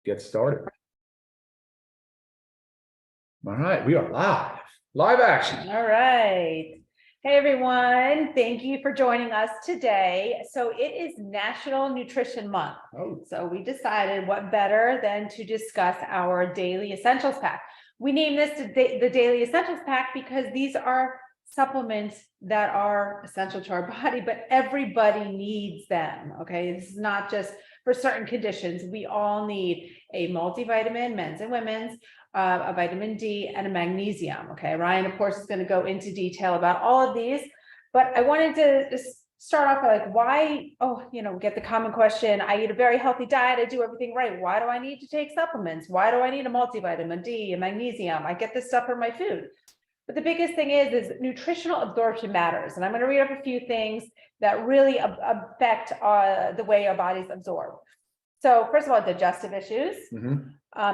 get started. All right, we are live action. All right. Hey, everyone. Thank you for joining us today. So it is National Nutrition Month. So we decided what better than to discuss our Daily Essentials Pack. We named this the Daily Essentials Pack because these are supplements that are essential to our body, but everybody needs them. Okay. This is not just for certain conditions. We all need a multivitamin, men's and women's, a vitamin D and a magnesium. Okay. Ryan, of course, is going to go into detail about all of these, but I wanted to just start off like why, get the common question. I eat a very healthy diet. I do everything right. Why do I need to take supplements? Why do I need a multivitamin D and magnesium? I get this stuff from my food. But the biggest thing is nutritional absorption matters. And I'm going to read up a few things that really affect the way our bodies absorb. So first of all, digestive issues,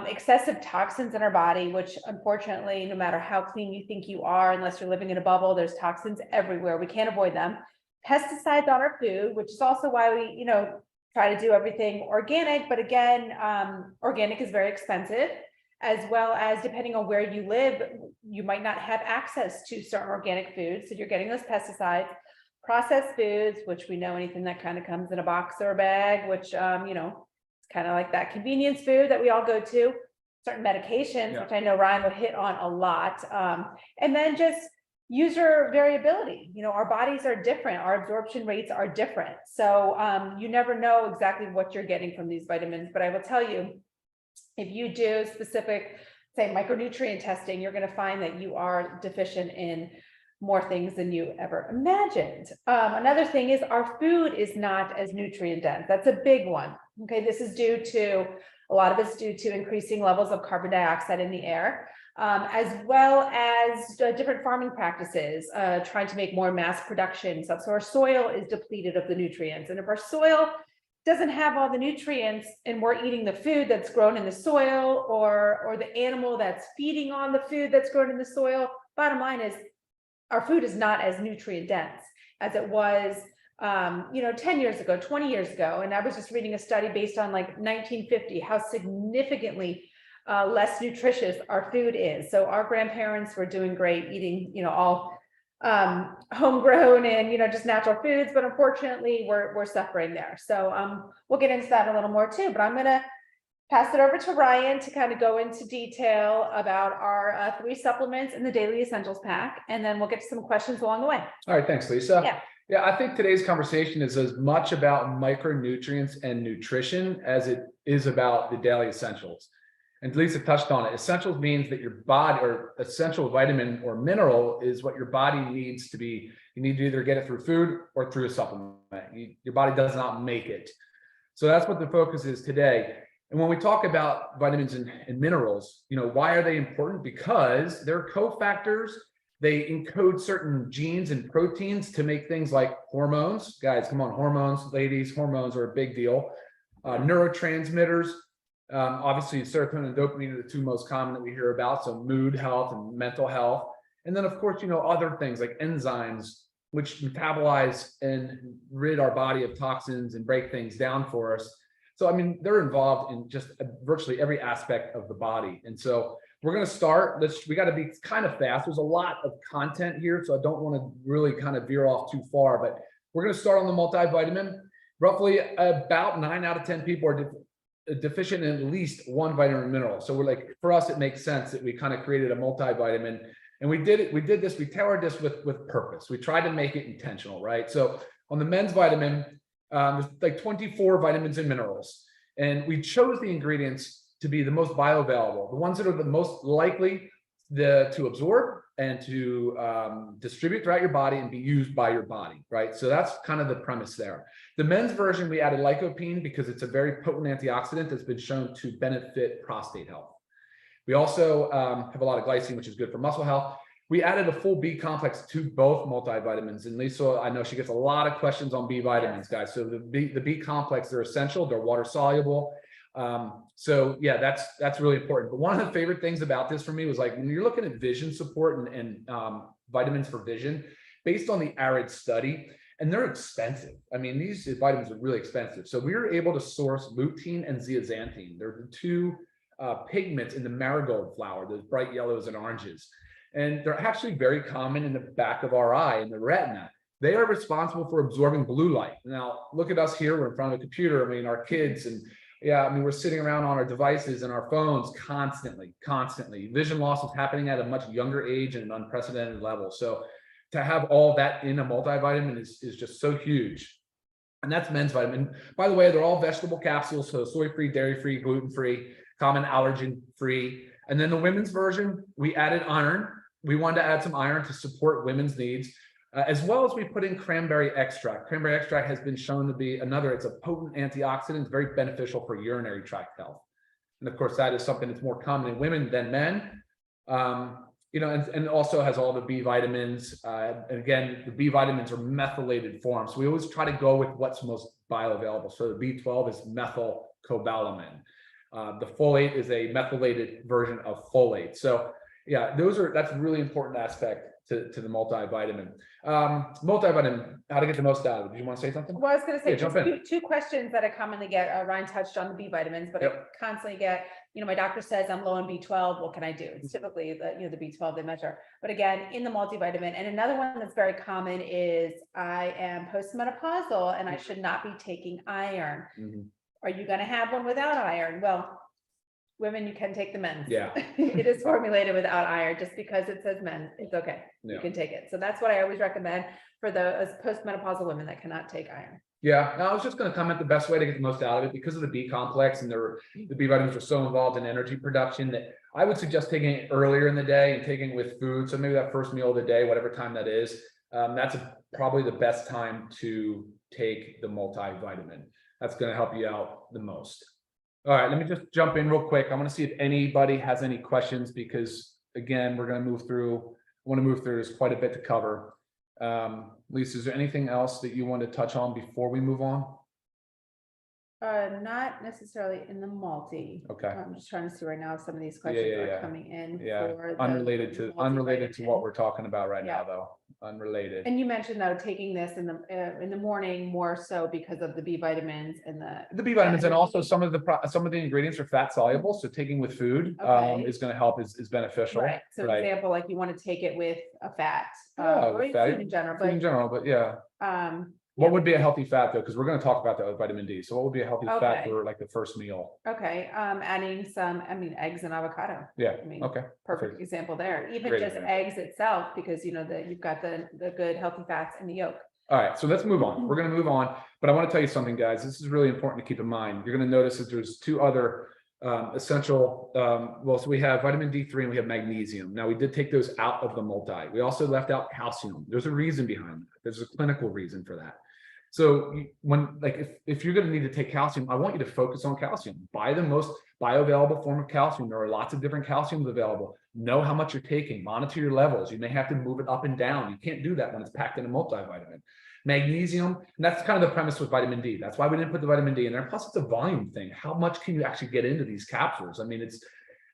excessive toxins in our body, which unfortunately, no matter how clean you think you are, unless you're living in a bubble, there's toxins everywhere. We can't avoid them. Pesticides on our food, which is also why we, try to do everything organic. But again, organic is very expensive, as well as depending on where you live, you might not have access to certain organic foods. So you're getting those pesticides, processed foods, which we know anything that kind of comes in a box or a bag, which, it's kind of like that convenience food that we all go to, certain medications, which I know Ryan will hit on a lot. And then just user variability. Our bodies are different. Our absorption rates are different. So you never know exactly what you're getting from these vitamins, but I will tell you, if you do specific, say, micronutrient testing, you're going to find that you are deficient in more things than you ever imagined. Another thing is our food is not as nutrient dense. That's a big one. Okay, this is due to, a lot of it's due to increasing levels of carbon dioxide in the air, as well as different farming practices, trying to make more mass production stuff. So our soil is depleted of the nutrients. And if our soil doesn't have all the nutrients and we're eating the food that's grown in the soil or the animal that's feeding on the food that's grown in the soil, bottom line is our food is not as nutrient dense as it was 10 years ago, 20 years ago. And I was just reading a study based on like 1950, how significantly less nutritious our food is. So our grandparents were doing great, eating, all homegrown and, just natural foods, but unfortunately we're suffering there. So we'll get into that a little more too, but I'm going to pass it over to Ryan to kind of go into detail about our 3 supplements in the Daily Essentials Pack, and then we'll get to some questions along the way. All right, thanks, Lisa. Yeah, I think today's conversation is as much about micronutrients and nutrition as it is about the daily essentials. And Lisa touched on it. Essentials means that your body, or essential vitamin or mineral, is what your body needs to be. You need to either get it through food or through a supplement. Your body does not make it. So that's what the focus is today. And when we talk about vitamins and minerals, why are they important? Because they're cofactors. They encode certain genes and proteins to make things like hormones. Guys, come on, hormones, ladies, hormones are a big deal. Neurotransmitters, obviously serotonin and dopamine are the 2 most common that we hear about. So mood health and mental health. And then of course, other things like enzymes, which metabolize and rid our body of toxins and break things down for us. So, they're involved in just virtually every aspect of the body. And so we're going to start, we got to be kind of fast. There's a lot of content here, so I don't want to really kind of veer off too far, but we're going to start on the multivitamin. Roughly about 9 out of 10 people are deficient in at least one vitamin or mineral. So for us, it makes sense that we kind of created a multivitamin, and we tailored this with purpose. We tried to make it intentional, right? So on the men's vitamin, there's like 24 vitamins and minerals, and we chose the ingredients to be the most bioavailable, the ones that are the most likely to absorb and to distribute throughout your body and be used by your body, right? So that's kind of the premise there. The men's version, we added lycopene because it's a very potent antioxidant that's been shown to benefit prostate health. We also have a lot of glycine, which is good for muscle health. We added a full B complex to both multivitamins. And Lisa, I know she gets a lot of questions on B vitamins, guys. So the B complex, they're essential. They're water soluble. So yeah, that's really important. But one of the favorite things about this for me was like, when you're looking at vision support and vitamins for vision, based on the ARID study, and they're expensive. I mean, these vitamins are really expensive. So we were able to source lutein and zeaxanthin. They're the two pigments in the marigold flower, those bright yellows and oranges. And they're actually very common in the back of our eye, in the retina. They are responsible for absorbing blue light. Now, look at us here, we're in front of a computer. I mean, our kids, and yeah, I mean, we're sitting around on our devices and our phones constantly. Vision loss is happening at a much younger age and an unprecedented level. So to have all that in a multivitamin is just so huge. And that's men's vitamin. By the way, they're all vegetable capsules, so soy-free, dairy-free, gluten-free, common allergen-free. And then the women's version, we added iron. We wanted to add some iron to support women's needs, as well as we put in cranberry extract. Cranberry extract has been shown to be it's a potent antioxidant, very beneficial for urinary tract health. And of course, that is something that's more common in women than men. And also has all the B vitamins. And again, the B vitamins are methylated forms. So we always try to go with what's most bioavailable. So the B12 is methylcobalamin. The folate is a methylated version of folate. So yeah, that's a really important aspect to the multivitamin. Multivitamin, how to get the most out of it. Do you want to say something? Well, I was going to say, jump in. two questions that I commonly get. Ryan touched on the B vitamins, but I constantly get, my doctor says I'm low on B12. What can I do? It's typically the B12 they measure. But again, in the multivitamin. And another one that's very common is I am postmenopausal and I should not be taking iron. Are you going to have one without iron? Well, women, you can take the men's. Yeah. It is formulated without iron. Just because it says men, it's okay. Yeah. You can take it. So that's what I always recommend for those postmenopausal women that cannot take iron. Yeah, I was just going to comment the best way to get the most out of it, because of the B complex and the B vitamins are so involved in energy production, that I would suggest taking it earlier in the day and taking it with food. So maybe that first meal of the day, whatever time that is, that's probably the best time to take the multivitamin. That's going to help you out the most. All right, let me just jump in real quick. I want to see if anybody has any questions, because again, we're going to move through. There's quite a bit to cover. Lisa, is there anything else that you want to touch on before we move on? Not necessarily in the multi. Okay. I'm just trying to see right now if some of these questions are coming in. Yeah, for unrelated to what we're talking about right now, though. Unrelated. And you mentioned though taking this in the morning more so because of the B vitamins and the B vitamins, and also some of the ingredients are fat soluble, so taking with food is going to help, is beneficial. Right. So example, like you want to take it with a fat, or food in general, but yeah. What would be a healthy fat though? Because we're going to talk about that with vitamin D. So what would be a healthy fat for like the first meal? Okay. Adding some, eggs and avocado. Yeah. Perfect example there. Even just eggs itself, because you've got the good healthy fats in the yolk. All right. So let's move on. We're going to move on, but I want to tell you something, guys. This is really important to keep in mind. You're going to notice that there's two other essential, so we have vitamin D3 and we have magnesium. Now we did take those out of the multi. We also left out calcium. There's a reason behind that. There's a clinical reason for that. So if you're going to need to take calcium, I want you to focus on calcium. Buy the most bioavailable form of calcium. There are lots of different calciums available. Know how much you're taking, monitor your levels. You may have to move it up and down. You can't do that when it's packed in a multivitamin. Magnesium, and that's kind of the premise with vitamin D. That's why we didn't put the vitamin D in there. Plus, it's a volume thing. How much can you actually get into these capsules? I mean,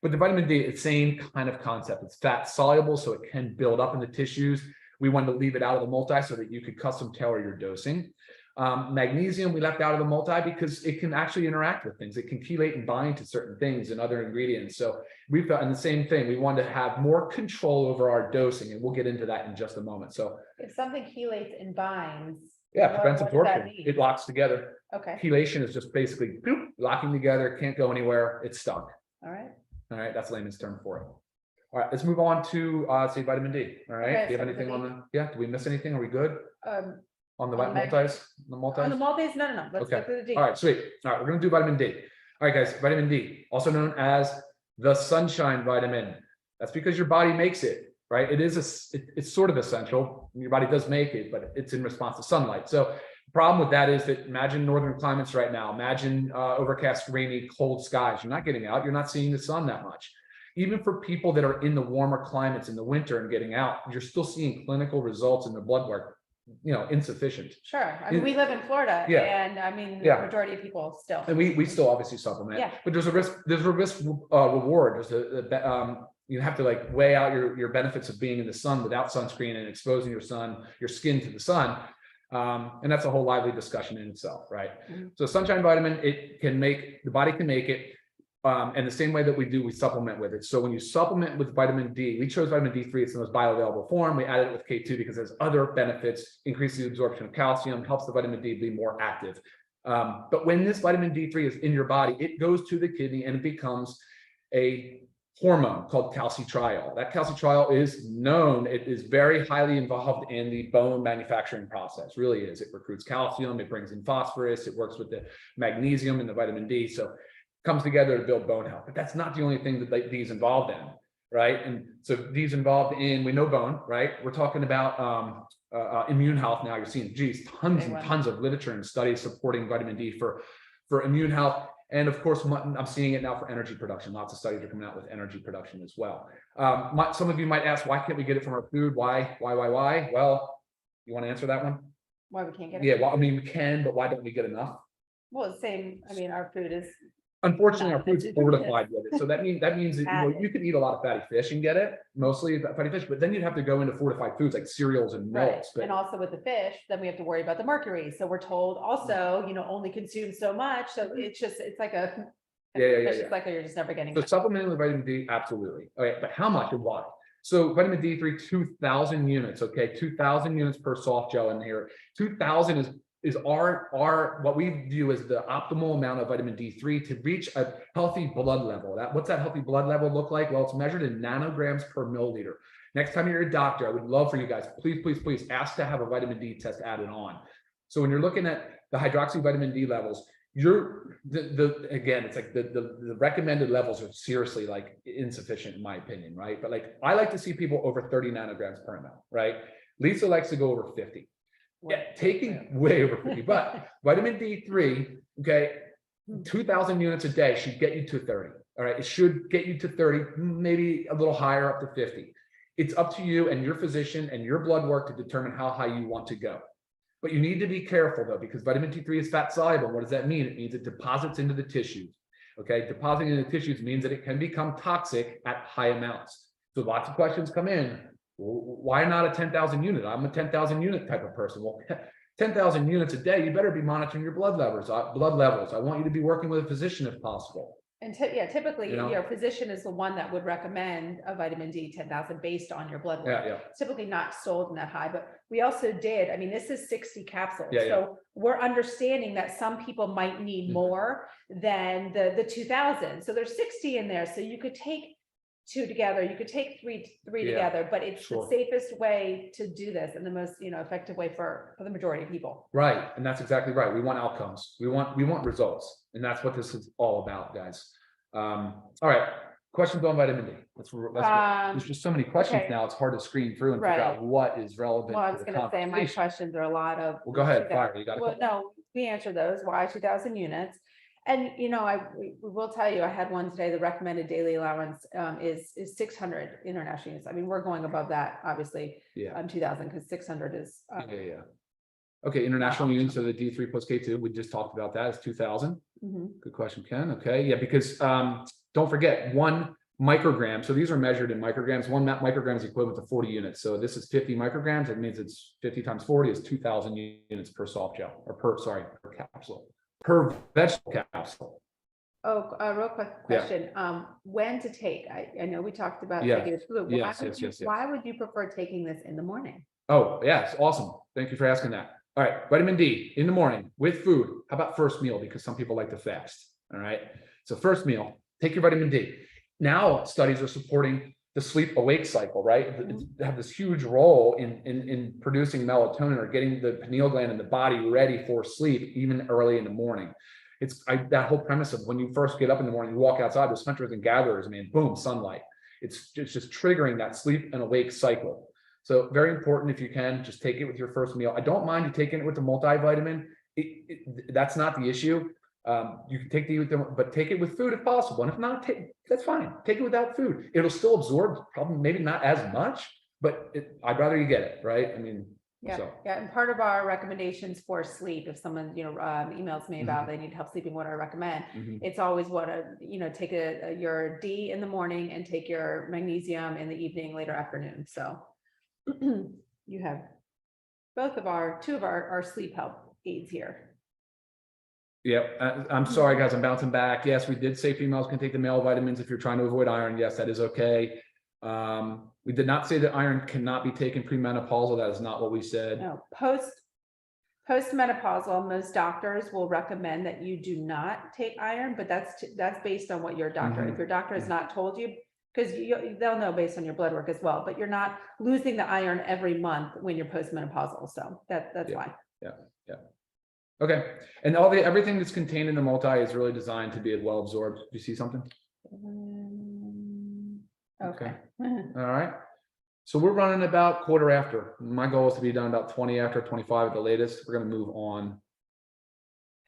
but the vitamin D, it's same kind of concept. It's fat soluble, so it can build up in the tissues. We wanted to leave it out of the multi so that you could custom tailor your dosing. Magnesium, we left out of the multi because it can actually interact with things. It can chelate and bind to certain things and other ingredients. So we felt, and the same thing, we wanted to have more control over our dosing, and we'll get into that in just a moment. So if something chelates and binds, prevents absorption. It locks together. Okay. Chelation is just basically locking together, can't go anywhere, it's stuck. All right, that's layman's term for it. All right, let's move on to say vitamin D. All right. Do you have anything on the? Yeah. Did we miss anything? Are we good? On the multis? On the multis? No. Let's go through the D. All right, sweet. All right, we're going to do vitamin D. All right, guys, vitamin D, also known as the sunshine vitamin. That's because your body makes it, right? It's sort of essential. Your body does make it, but it's in response to sunlight. So the problem with that is that imagine northern climates right now. Imagine overcast, rainy, cold skies. You're not getting out. You're not seeing the sun that much. Even for people that are in the warmer climates in the winter and getting out, you're still seeing clinical results in the blood work. Insufficient. Sure. I mean, we live in Florida, and the majority of people still. And we still obviously supplement. Yeah. But there's a risk reward. You have to weigh out your benefits of being in the sun without sunscreen and exposing your skin to the sun And that's a whole lively discussion in itself, right? Mhm. So sunshine vitamin, the body can make it. And the same way that we supplement with it. So when you supplement with vitamin D, we chose vitamin D3, it's the most bioavailable form. We added it with K2 because it has other benefits, increases the absorption of calcium, helps the vitamin D be more active. But when this vitamin D3 is in your body, it goes to the kidney and it becomes a hormone called calcitriol. That calcitriol is known, it is very highly involved in the bone manufacturing process, really is. It recruits calcium, it brings in phosphorus, it works with the magnesium and the vitamin D. So comes together to build bone health, but that's not the only thing that D's involved in, right? And so D's involved in, we know bone, right? We're talking about immune health now. You're seeing, geez, tons and tons of literature and studies supporting vitamin D for immune health. And of course, I'm seeing it now for energy production. Lots of studies are coming out with energy production as well. Some of you might ask, why can't we get it from our food? Why? Well, you want to answer that one? Why we can't get it? Yeah, well, I mean, we can, but why don't we get enough? Well, the same, I mean, our food is. Unfortunately, our food's fortified with it. So that means that, you can eat a lot of fatty fish and get it, mostly fatty fish, but then you'd have to go into fortified foods like cereals and Right. milks. But And also with the fish, then we have to worry about the mercury. So we're told also, only consume so much. So it's like a. It's like you're just never getting. So supplementing with vitamin D, absolutely. Okay, but how much and why? So vitamin D3, 2,000 units. Okay, 2,000 units per soft gel in here. 2,000 is our what we view as the optimal amount of vitamin D3 to reach a healthy blood level. What's that healthy blood level look like? Well, it's measured in nanograms per milliliter. Next time you're a doctor, I would love for you guys, please ask to have a vitamin D test added on. So when you're looking at the hydroxy vitamin D levels, again, it's like the recommended levels are seriously like insufficient in my opinion, right? But like I like to see people over 30 nanograms per ml, right? Lisa likes to go over 50. Yeah, taking way over 50, but vitamin D3, okay, 2,000 units a day should get you to 30. All right, it should get you to 30, maybe a little higher up to 50. It's up to you and your physician and your blood work to determine how high you want to go. But you need to be careful though, because vitamin D3 is fat soluble. What does that mean? It means it deposits into the tissues. Okay, depositing into the tissues means that it can become toxic at high amounts. So lots of questions come in. Why not a 10,000 unit? I'm a 10,000 unit type of person. Well, 10,000 units a day, you better be monitoring your blood levels. I want you to be working with a physician if possible. And typically your physician is the one that would recommend a vitamin D 10,000 based on your blood work. It's typically not sold in that high, but we also did. I mean, this is 60 capsules. So we're understanding that some people might need more than the 2,000. So there's 60 in there. So you could take 2 together, you could take three together, but it's the safest way to do this and the most effective way for the majority of people. Right, and that's exactly right. We want outcomes. We want results, and that's what this is all about, guys. All right, questions on vitamin D. There's just so many questions now. It's hard to screen through and figure out what is relevant. Well, I was going to say my questions are a lot of. Well, go ahead, fire. You got no, we answered those. Why 2,000 units? And we will tell you, I had one today. The recommended daily allowance is 600 international units. I mean, we're going above that, obviously, 2,000 because 600 is. Okay, international units. So the D3 plus K2, we just talked about that. Is 2,000. Good question, Ken. Okay, yeah, because don't forget 1 microgram. So these are measured in micrograms. 1 microgram is equivalent to 40 units. So this is 50 micrograms. It means it's 50 times 40 is 2,000 units per soft gel or per capsule. Per vegetable capsule. Oh, a real quick question. When to take? I know we talked about taking this fluid. Why would you prefer taking this in the morning? Oh, yes, awesome. Thank you for asking that. All right, vitamin D in the morning with food. How about first meal? Because some people like to fast. All right. So first meal, take your vitamin D. Now studies are supporting the sleep awake cycle, right? They have this huge role in producing melatonin or getting the pineal gland in the body ready for sleep, even early in the morning. It's that whole premise of when you first get up in the morning, you walk outside, there's hunters and gatherers, boom, sunlight. It's just triggering that sleep and awake cycle. So very important, if you can, just take it with your first meal. I don't mind you taking it with the multivitamin. That's not the issue. You can take but take it with food if possible. And if not, that's fine. Take it without food. It'll still absorb, probably maybe not as much, but I'd rather you get it, right? And part of our recommendations for sleep, if someone emails me about they need help sleeping, what I recommend, it's always take your D in the morning and take your magnesium in the evening, later afternoon. So you have two of our sleep help aids here. Yep, I'm sorry, guys, I'm bouncing back. Yes, we did say females can take the male vitamins if you're trying to avoid iron. Yes, that is okay. We did not say that iron cannot be taken premenopausal. That is not what we said. No, postmenopausal, most doctors will recommend that you do not take iron, but that's based on what your doctor, if your doctor has not told you, because they'll know based on your blood work as well, but you're not losing the iron every month when you're postmenopausal. So that's fine. Yeah. Okay. And everything that's contained in the multi is really designed to be well absorbed. Do you see something? Okay. All right. So we're running about quarter after. My goal is to be done about 20 after, 25 at the latest. We're going to move on.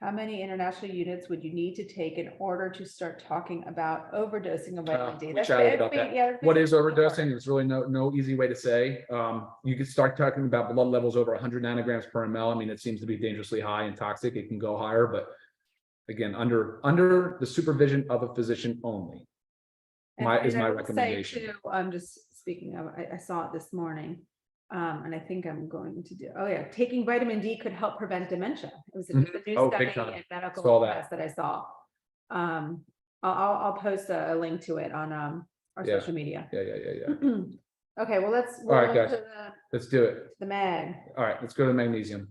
How many international units would you need to take in order to start talking about overdosing of vitamin D? We chatted about that. What is overdosing? There's really no easy way to say. You could start talking about blood levels over 100 nanograms per ml. I mean, it seems to be dangerously high and toxic. It can go higher, but again, under the supervision of a physician only. Is my recommendation. Too, I'm just speaking of, I saw it this morning. And I think I'm going to do, taking vitamin D could help prevent dementia. It was a new study in medical press that I saw. I'll post a link to it on our social media. Yeah. Okay, well, all right, guys, let's do it. The mag. All right, let's go to magnesium.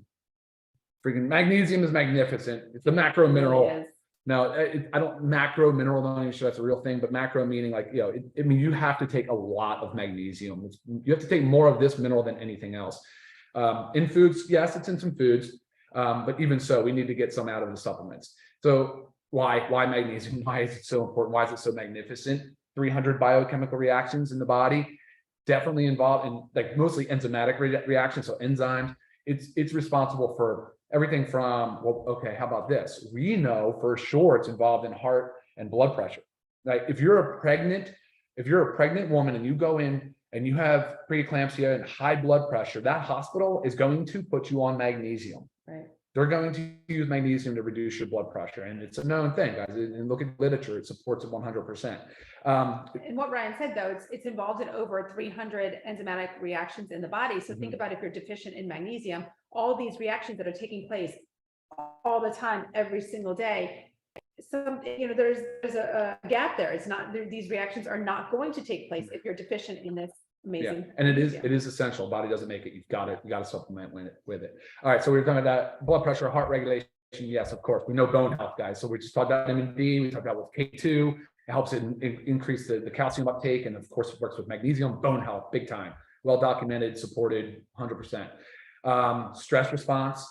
Freaking magnesium is magnificent. It's the macro mineral. Now, I don't macro mineral, not even sure that's a real thing, but macro meaning like, I mean, you have to take a lot of magnesium. You have to take more of this mineral than anything else. In foods, yes, it's in some foods, but even so, we need to get some out of the supplements. So why magnesium? Why is it so important? Why is it so magnificent? 300 biochemical reactions in the body, definitely involved in like mostly enzymatic reactions. So enzymes, it's responsible for everything from, well, okay, how about this? We know for sure it's involved in heart and blood pressure. Like if you're a pregnant woman and you go in and you have preeclampsia and high blood pressure, that hospital is going to put you on magnesium. Right. They're going to use magnesium to reduce your blood pressure. And it's a known thing, guys. And look at literature, it supports it 100%. And what Ryan said, though, it's involved in over 300 enzymatic reactions in the body. So think about if you're deficient in magnesium, all these reactions that are taking place all the time, every single day. There's a gap there. It's not, these reactions are not going to take place if you're deficient in this amazing. Yeah, and it is essential. Body doesn't make it. You got to supplement with it. All right. So we were talking about blood pressure, heart regulation. Yes, of course. We know bone health, guys. So we just talked about vitamin D. We talked about with K2. It helps increase the calcium uptake, and of course, it works with magnesium. Bone health, big time. Well documented, supported, 100%. Stress response,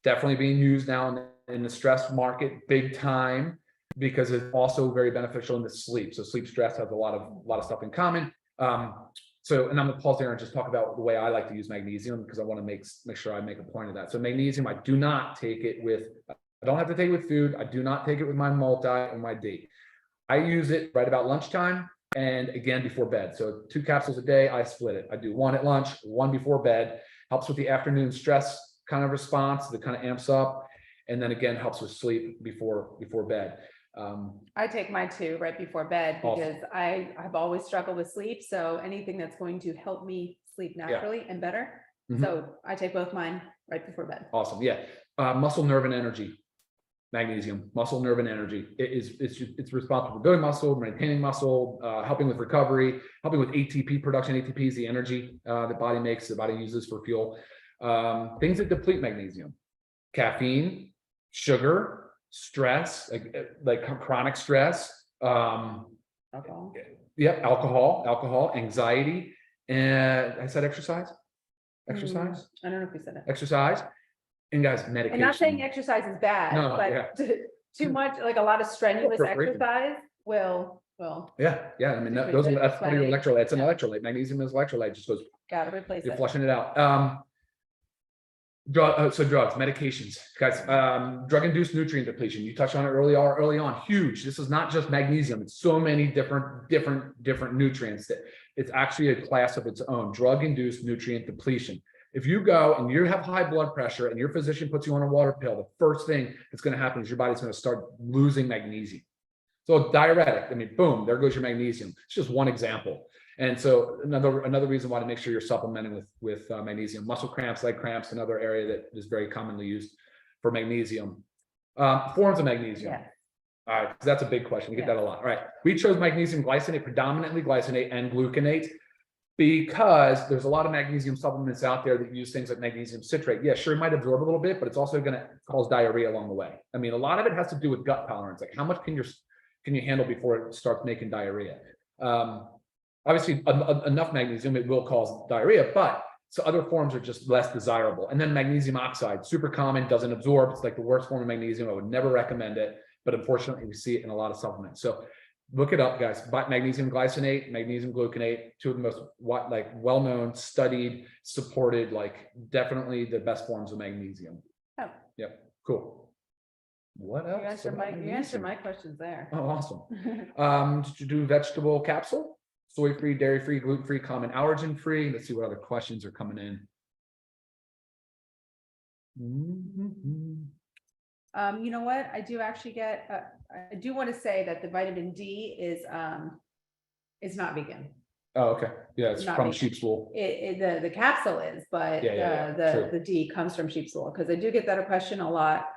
definitely being used now in the stress market, big time, because it's also very beneficial in the sleep. So sleep stress has a lot of stuff in common. And I'm gonna pause there and just talk about the way I like to use magnesium, because I want to make sure I make a point of that. So magnesium, I do not take it with, I don't have to take it with food. I do not take it with my multi or my D. I use it right about lunchtime and again before bed. So 2 capsules a day, I split it. I do 1 at lunch, 1 before bed. Helps with the afternoon stress kind of response that kind of amps up. And then again, helps with sleep before bed. I take mine too right before bed because I've always struggled with sleep. So anything that's going to help me sleep naturally and better. So I take both mine right before bed. Awesome. Yeah. Muscle, nerve, and energy. Magnesium, muscle, nerve, and energy. It's responsible for building muscle, maintaining muscle, helping with recovery, helping with ATP production. ATP is the energy the body makes, the body uses for fuel. Things that deplete magnesium: caffeine, sugar, stress, like chronic stress, Alcohol. Yep, alcohol, anxiety, and I said exercise. I don't know if we said it. Exercise. And guys, medication. And not saying exercise is bad, but too much, like a lot of strenuous exercise will. Yeah. I mean, that's part of your electrolyte. It's an electrolyte. Magnesium is electrolyte. Just goes. Gotta replace it. You're flushing it out. So drugs, medications, guys. Drug-induced nutrient depletion. You touched on it early on. Huge. This is not just magnesium. It's so many different nutrients that it's actually a class of its own. Drug-induced nutrient depletion. If you go and you have high blood pressure and your physician puts you on a water pill, the first thing that's going to happen is your body's going to start losing magnesium. So diuretic, I mean, boom, there goes your magnesium. It's just one example. And so another reason why to make sure you're supplementing with magnesium. Muscle cramps, leg cramps, another area that is very commonly used for magnesium. Forms of magnesium. Yeah. All right, that's a big question. We get that a lot. All right, we chose magnesium glycinate, predominantly glycinate and gluconate, because there's a lot of magnesium supplements out there that use things like magnesium citrate. Yeah, sure, it might absorb a little bit, but it's also going to cause diarrhea along the way. I mean, a lot of it has to do with gut tolerance. Like how much can you handle before it starts making diarrhea? Obviously, enough magnesium, it will cause diarrhea, but so other forms are just less desirable. And then magnesium oxide, super common, doesn't absorb. It's like the worst form of magnesium. I would never recommend it, but unfortunately, we see it in a lot of supplements. So look it up, guys. Magnesium glycinate, magnesium gluconate, two of the most well-known, studied, supported, definitely the best forms of magnesium. Oh. Yep. Cool. What else? You answered my questions there. Oh, awesome. Did you do vegetable capsule? Soy-free, dairy-free, gluten-free, common allergen-free. Let's see what other questions are coming in. You know what? I do actually get. I do want to say that the vitamin D is not vegan. Oh, okay. Yeah, it's Not from vegan. sheep's wool. The capsule is, but the D comes from sheep's wool, because I do get that question a lot.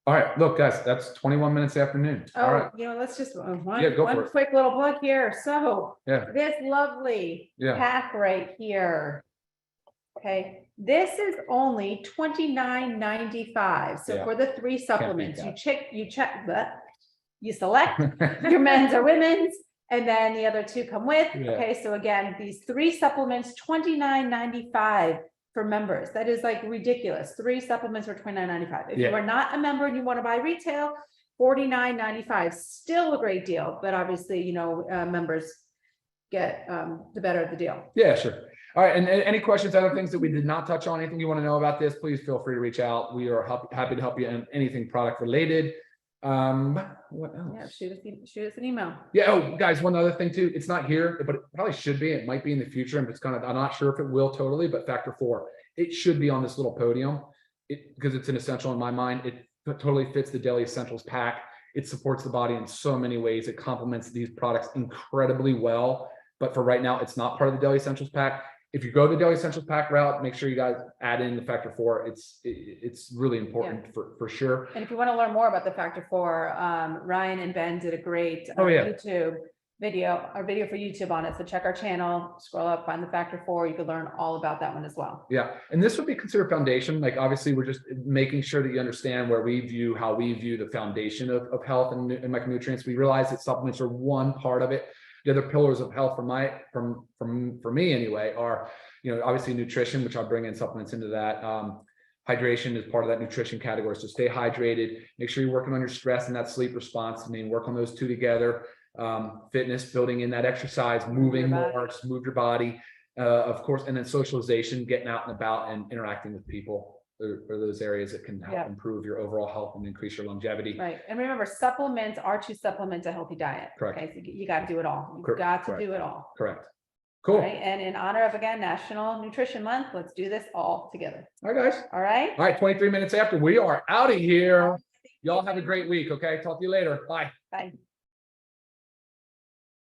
All right, look, guys, that's 21 minutes after noon. All right. Let's just one it. quick little plug here. So Yeah. this lovely pack right here. Okay, this is only $29.95. So for the 3 supplements, you select your men's or women's, and then the other 2 come with. Yeah. Okay, so again, these 3 supplements, $29.95 for members. That is ridiculous. 3 supplements for $29.95. If you are not a member and you want to buy retail, $49.95. Still a great deal, but obviously, members get the better of the deal. Yeah, sure. All right, and any questions, other things that we did not touch on, anything you want to know about this, please feel free to reach out. We are happy to help you in anything product related. What else? Yeah, shoot us an email. Yeah. Oh, guys, one other thing too. It's not here, but it probably should be. It might be in the future, and I'm not sure if it will totally. But Factor 4, it should be on this little podium, because it's an essential in my mind. It totally fits the Daily Essentials pack. It supports the body in so many ways. It complements these products incredibly well. But for right now, it's not part of the Daily Essentials pack. If you go the Daily Essentials pack route, make sure you guys add in the Factor 4. It's really important for sure. And if you want to learn more about the Factor 4, Ryan and Ben did a great YouTube video for YouTube on it. So check our channel, scroll up, find the Factor 4. You can learn all about that one as well. Yeah, and this would be considered foundation. Obviously, we're just making sure that you understand how we view the foundation of health and micronutrients. We realize that supplements are one part of it. The other pillars of health for me anyway are, obviously nutrition, which I'll bring in supplements into that. Hydration is part of that nutrition category. So stay hydrated, make sure you're working on your stress and that sleep response. Work on those 2 together. Fitness, building in that exercise, moving more, just move your body, of course, and then socialization, getting out and about and interacting with people. Are those areas that can help improve your overall health and increase your longevity. Right. And remember, supplements are to supplement a healthy diet. Correct. Okay. So you got to do it all. You've got to do it all. Correct. Cool. Right? And in honor of, again, National Nutrition Month, let's do this all together. All right, guys. All right. All right. 23 minutes after, we are out of here. Y'all have a great week. Okay. Talk to you later. Bye. Bye.